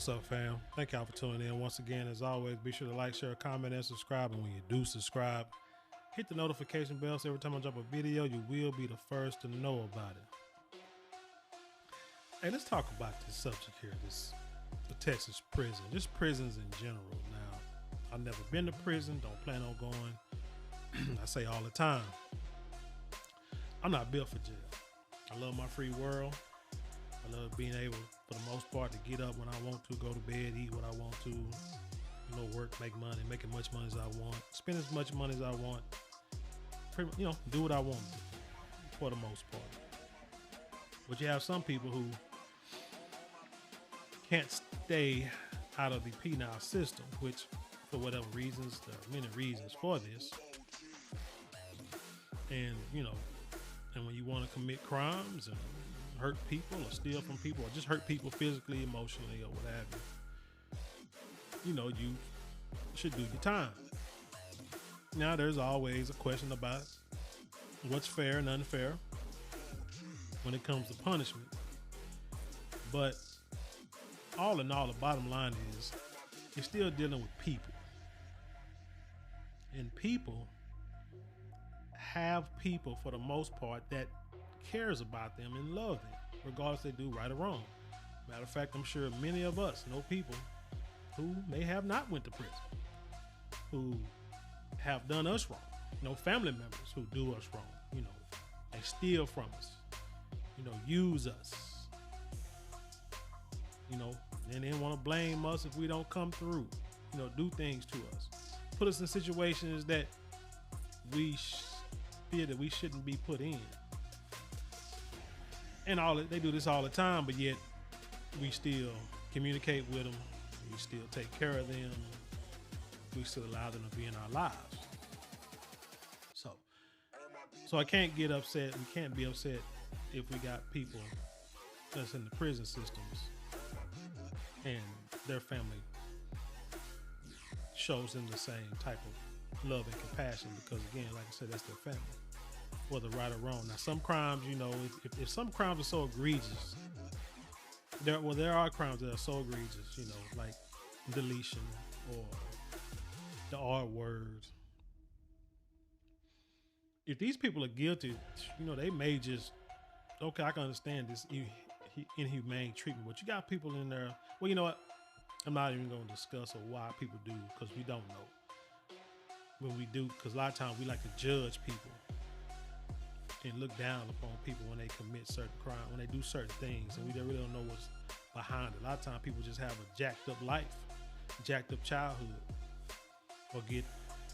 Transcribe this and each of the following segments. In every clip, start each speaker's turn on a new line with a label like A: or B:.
A: What's up, fam? Thank y'all for tuning in. Once again, as always, be sure to like, share, comment, and subscribe. And when you do subscribe, hit the notification bell so every time I drop a video, you will be the first to know about it. Hey, let's talk about this subject here, the Texas prison, just prisons in general. Now, I've never been to prison, don't plan on going. I say all the time, I'm not built for jail. I love my free world. I love being able, for the most part, to get up when I want to, go to bed, eat what I want to, work, make money, make as much money as I want, spend as much money as I want, do what I want for the most part. But you have some people who can't stay out of the penal system, which, for whatever reasons, there are many reasons for this. And, and when you want to commit crimes and hurt people or steal from people or just hurt people physically, emotionally, or what have you, you should do your time. Now, there's always a question about what's fair and unfair when it comes to punishment. But all in all, the bottom line is you're still dealing with people. And people have people, for the most part, that cares about them and love them, regardless if they do right or wrong. Matter of fact, I'm sure many of us know people who may have not went to prison, who have done us wrong. Family members who do us wrong. They steal from us, use us, and then want to blame us if we don't come through, do things to us, put us in situations that we feel that we shouldn't be put in. And they do this all the time, but yet we still communicate with them. We still take care of them. We still allow them to be in our lives. So I can't get upset. We can't be upset if we got people that's in the prison systems and their family shows them the same type of love and compassion, because again, like I said, that's their family, whether right or wrong. Now, some crimes, if some crimes are so egregious, there are crimes that are so egregious, like deletion or the R word. If these people are guilty, they may just, okay, I can understand this inhumane treatment, but you got people in there. Well, you know what? I'm not even going to discuss or why people do, because we don't know. When we do, because a lot of times we like to judge people and look down upon people when they commit certain crimes, when they do certain things, and we really don't know what's behind it. A lot of times people just have a jacked up life, jacked up childhood, or get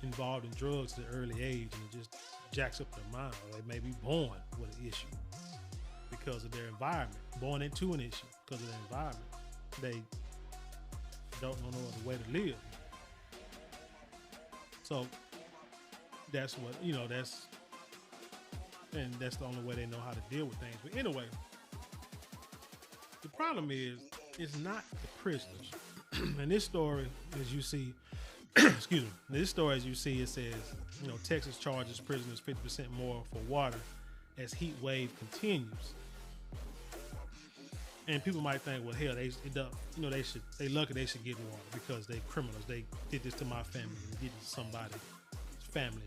A: involved in drugs at an early age, and it just jacks up their mind. Or they may be born with an issue because of their environment, born into an issue because of their environment. They don't know no other way to live. So that's what, and that's the only way they know how to deal with things. But anyway, the problem is, it's not the prisoners. In this story, as you see, excuse me, in this story, as you see, it says, Texas charges prisoners 50% more for water as heat wave continues. And people might think, well, hell, they lucky they should get water because they criminals. They did this to my family. They did this to somebody's family.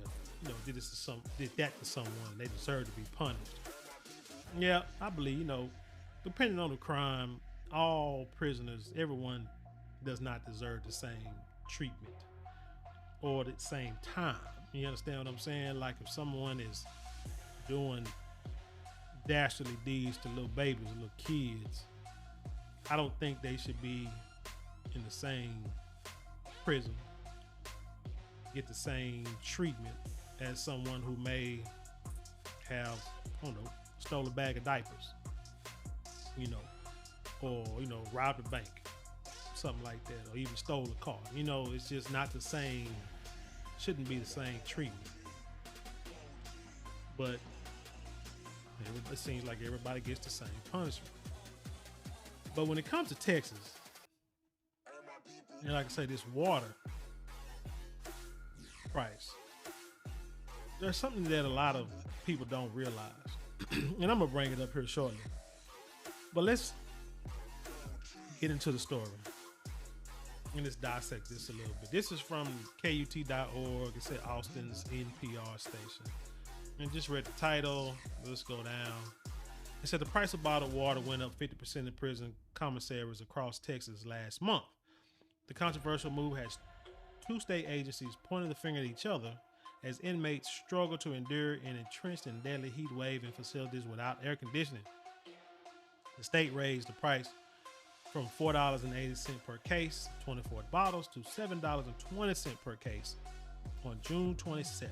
A: Did that to someone. They deserve to be punished. Yeah, I believe, depending on the crime, all prisoners, everyone does not deserve the same treatment or the same time. You understand what I'm saying? Like if someone is doing dastardly deeds to little babies, little kids, I don't think they should be in the same prison, get the same treatment as someone who may have, stole a bag of diapers, or, robbed a bank, something like that, or even stole a car. It's just not the same, shouldn't be the same treatment. But it seems like everybody gets the same punishment. But when it comes to Texas, and like I say, this water price, there's something that a lot of people don't realize. And I'm going to bring it up here shortly. But let's get into the story. And let's dissect this a little bit. This is from KUT.org. It said Austin's NPR station. And just read the title. Let's go down. It said the price of bottled water went up 50% in prison commissaries across Texas last month. The controversial move has two state agencies pointing the finger at each other as inmates struggle to endure and entrenched in deadly heat wave in facilities without air conditioning. The state raised the price from $4.80 per case, 24 bottles, to $7.20 per case on June 27th.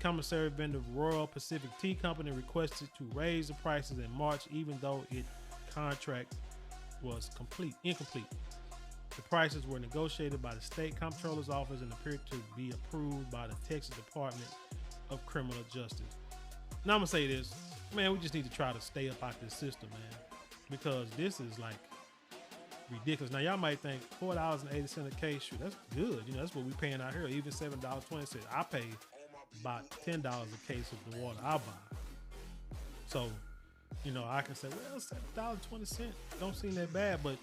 A: Commissary vendor Royal Pacific Tea Company requested to raise the prices in March, even though its contract was incomplete. The prices were negotiated by the state comptroller's office and appeared to be approved by the Texas Department of Criminal Justice. Now I'm gonna say this, man, we just need to try to stay up out this system, man, because this is like ridiculous. Now y'all might think $4.80 a case, shoot, that's good. You know, that's what we paying out here. Even $7.20. I pay about $10 a case of the water I buy. So, you know, I can say, well, $7.20 don't seem that bad, but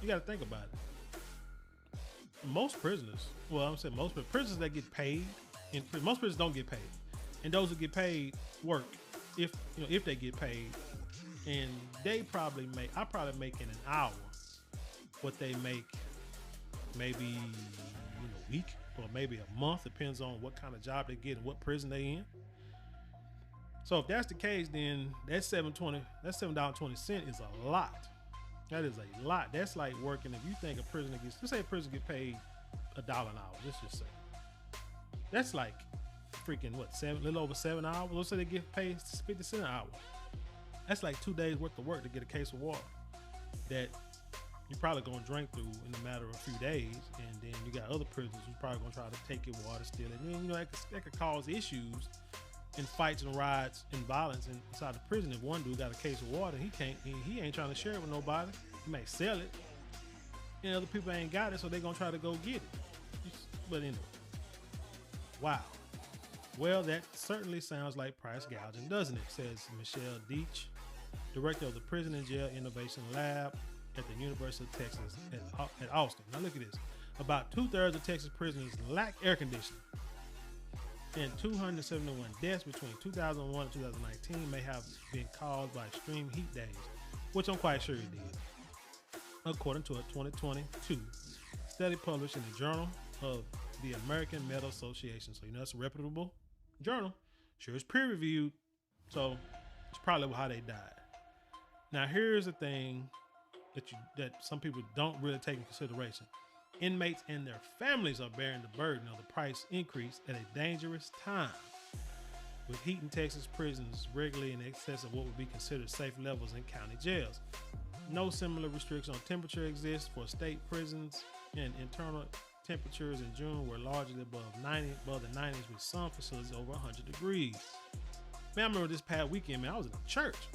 A: you got to think about it. Most prisoners, well, I'm saying most prisoners that get paid, most prisoners don't get paid, and those who get paid work if they get paid, and I probably make in an hour what they make maybe a week or maybe a month, depends on what kind of job they get and what prison they in. So if that's the case, then that $7.20 is a lot. That is a lot. That's like working. If you think a prisoner gets, let's say a prisoner get paid $1 an hour. Let's just say that's like freaking a little over 7 hours. Let's say they get paid 50 cents an hour. That's like 2 days worth of work to get a case of water that you're probably gonna drink through in a matter of a few days. And then you got other prisoners who's probably gonna try to take your water, steal it. And then that could cause issues and fights and riots and violence inside the prison. If one dude got a case of water, he ain't trying to share it with nobody. He may sell it, and other people ain't got it, so they're gonna try to go get it. But anyway, wow. Well, that certainly sounds like price gouging, doesn't it? Says Michelle Deach, director of the Prison and Jail Innovation Lab at the University of Texas at Austin. Now look at this. About 2/3 of Texas prisoners lack air conditioning, and 271 deaths between 2001 and 2019 may have been caused by extreme heat days, which I'm quite sure it did, according to a 2022 study published in the Journal of the American Medical Association. So it's a reputable journal. Sure, it's peer-reviewed, so it's probably how they died. Now here's the thing that some people don't really take into consideration. Inmates and their families are bearing the burden of the price increase at a dangerous time, with heat in Texas prisons regularly in excess of what would be considered safe levels in county jails. No similar restriction on temperature exists for state prisons, and internal temperatures in June were largely above the 90s, with some facilities over 100 degrees. Man, I remember this past weekend, man, I was in a church,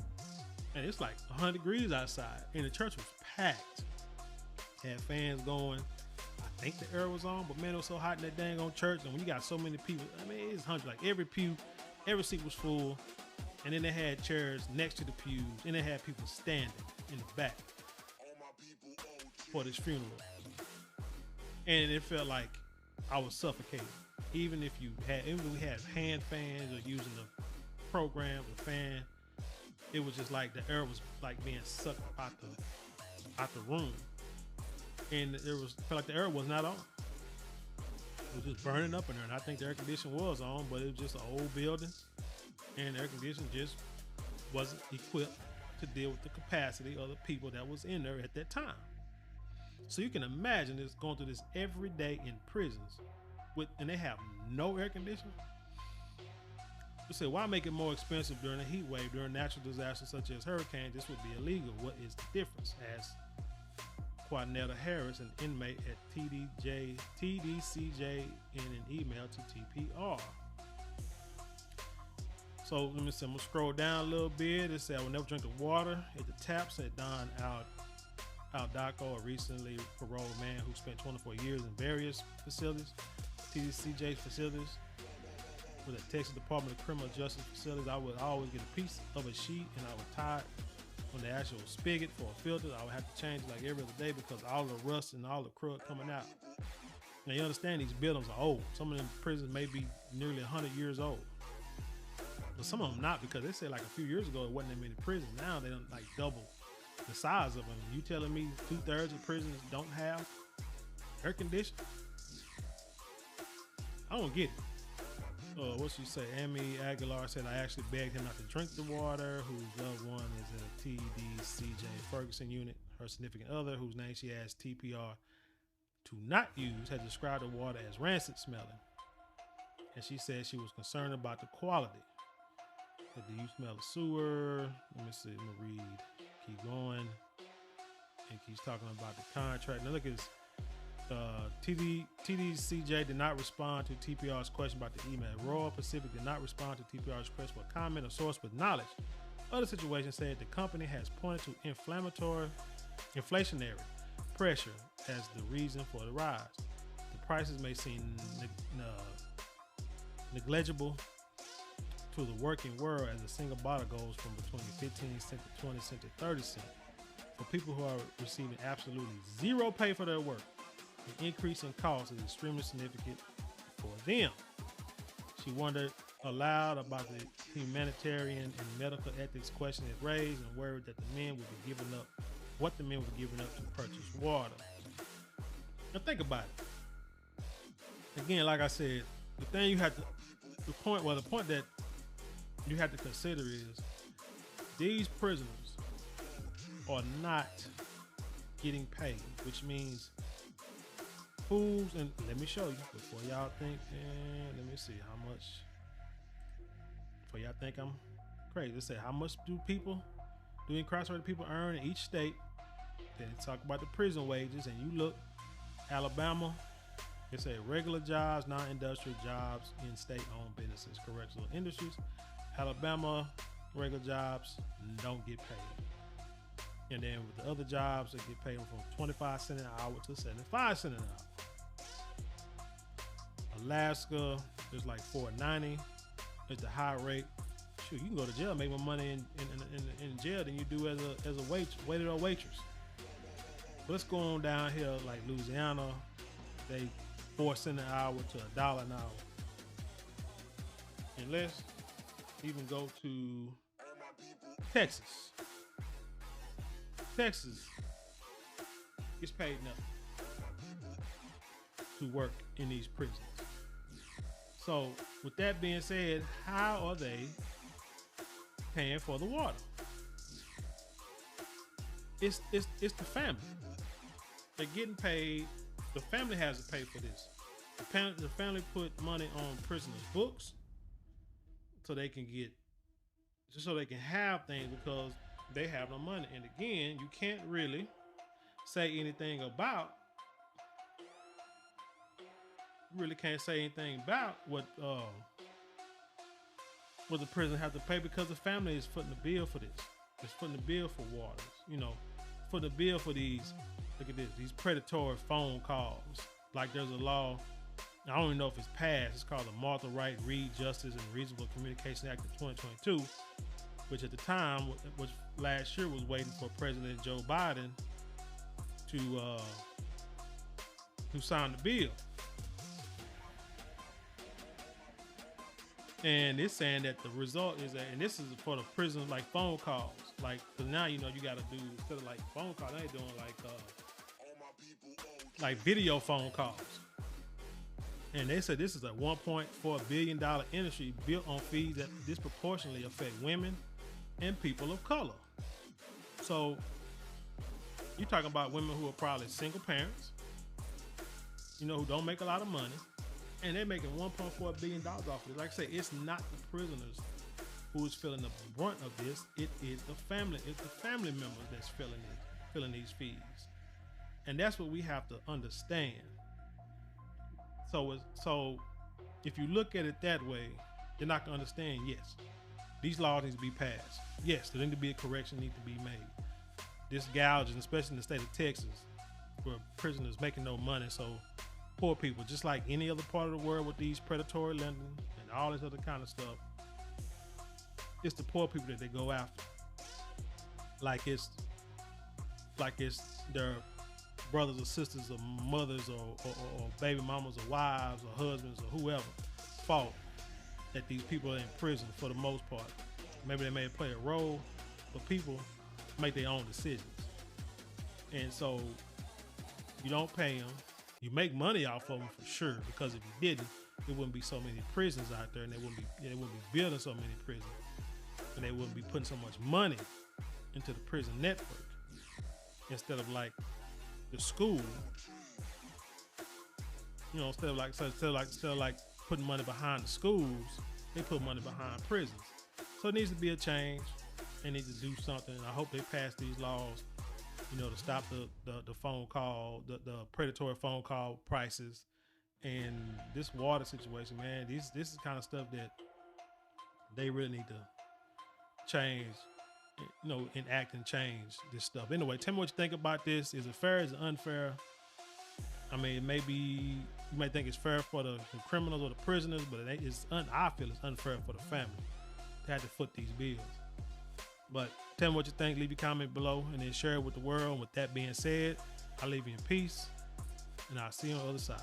A: and it's like 100 degrees outside, and the church was packed. Had fans going. I think the air was on, but man, it was so hot in that dang on church. And when you got so many people, I mean, it's 100, like every pew, every seat was full. And then they had chairs next to the pews, and they had people standing in the back for this funeral. And it felt like I was suffocating. Even if we had hand fans or using the program, the fan, it was just like the air was like being sucked out the room. And it felt like the air was not on. It was just burning up in there. And I think the air conditioning was on, but it was just an old building, and the air conditioning just wasn't equipped to deal with the capacity of the people that was in there at that time. So you can imagine this going through this every day in prisons, and they have no air conditioning. You say, why make it more expensive during a heat wave? During natural disasters such as hurricanes, this would be illegal. What is the difference? Asked Quanetta Harris, an inmate at TDCJ, in an email to TPR. So let me see, I'm gonna scroll down a little bit. It said, I will never drink the water at the tap, said Don Aldaco, a recently paroled man who spent 24 years in various facilities, TDCJ facilities, with the Texas Department of Criminal Justice facilities. I would always get a piece of a sheet, and I would tie it on the actual spigot for a filter. I would have to change it like every other day because all the rust and all the crud coming out. Now you understand these buildings are old. Some of them prisons may be nearly 100 years old. But some of them not, because they said like a few years ago it wasn't that many prisons. Now they don't like double the size of them. You telling me 2/3 of prisons don't have air conditioning? I don't get it. What she say? Amy Aguilar said, I actually begged him not to drink the water, whose loved one is in a TDCJ Ferguson unit. Her significant other, whose name she asked TPR to not use, has described the water as rancid smelling. And she said she was concerned about the quality. But do you smell the sewer? Let me see, let me read. Keep going. And keeps talking about the contract. Now look at this. TDCJ did not respond to TPR's question about the email. Royal Pacific did not respond to TPR's request for comment. A source with knowledge of the situation said the company has pointed to inflationary pressure as the reason for the rise. The prices may seem negligible to the working world as a single bottle goes from between 15 cents to 20 cents to 30 cents. For people who are receiving absolutely zero pay for their work, the increase in cost is extremely significant for them. She wondered aloud about the humanitarian and medical ethics question it raised and worried that the men would be giving up what the men were giving up to purchase water. Now think about it. Again, like I said, the thing you have to, the point that you have to consider is these prisoners are not getting paid, which means fools, and let me show you before y'all think, let me see how much, before y'all think I'm crazy. Let's say how much do incarcerated people earn in each state. Then talk about the prison wages, and you look, Alabama, they say regular jobs, non-industrial jobs in state-owned businesses, correctional industries. Alabama, regular jobs don't get paid. And then with the other jobs, they get paid from 25 cents an hour to 75 cents an hour. Alaska, there's like $4.90. It's the high rate. Shoot, you can go to jail, make more money in jail than you do as a waiter or waitress. But let's go on down here, like Louisiana, they 4 cents an hour to $1 an hour. And let's even go to Texas. Texas gets paid nothing to work in these prisons. So with that being said, how are they paying for the water? It's the family. They're getting paid. The family has to pay for this. The family put money on prisoners' books so they can have things because they have no money. And again, you can't really say anything about what the prison have to pay, because the family is footing the bill for this. It's footing the bill for waters, footing the bill for these, look at this, these predatory phone calls. Like there's a law, I don't even know if it's passed, it's called the Martha Wright Reed Justice and Reasonable Communication Act of 2022, which at the time, which last year was waiting for President Joe Biden to sign the bill. And it's saying that the result is that, and this is for the prison, like phone calls, like, cause now you got to do, instead of like phone calls, they doing like video phone calls. And they said this is a $1.4 billion industry built on fees that disproportionately affect women and people of color. So you're talking about women who are probably single parents, who don't make a lot of money, and they're making $1.4 billion off of it. Like I say, it's not the prisoners who is feeling the brunt of this. It is the family. It's the family members that's feeling these fees. And that's what we have to understand. So if you look at it that way, you're not going to understand, yes, these laws need to be passed. Yes, there need to be a correction need to be made. This gouging, especially in the state of Texas, where prisoners making no money, so poor people, just like any other part of the world with these predatory lending and all this other kind of stuff, it's the poor people that they go after. like it's their brothers or sisters or mothers or baby mamas or wives or husbands or whoever fault that these people are in prison for the most part. Maybe they may play a role, but people make their own decisions. And so you don't pay them. You make money off of them for sure, because if you didn't, there wouldn't be so many prisons out there, and they wouldn't be building so many prisons, and they wouldn't be putting so much money into the prison network instead of like the school. You know, instead of like putting money behind the schools, they put money behind prisons. So it needs to be a change. They need to do something. I hope they pass these laws, you know, to stop the phone call, the predatory phone call prices, and this water situation, man. This is kind of stuff that they really need to change, you know, enact and change this stuff. Anyway, tell me what you think about this. Is it fair? Is it unfair? I mean, maybe you might think it's fair for the criminals or the prisoners, but I feel it's unfair for the family to have to foot these bills. But tell me what you think. Leave your comment below and then share it with the world. With that being said, I'll leave you in peace, and I'll see you on the other side.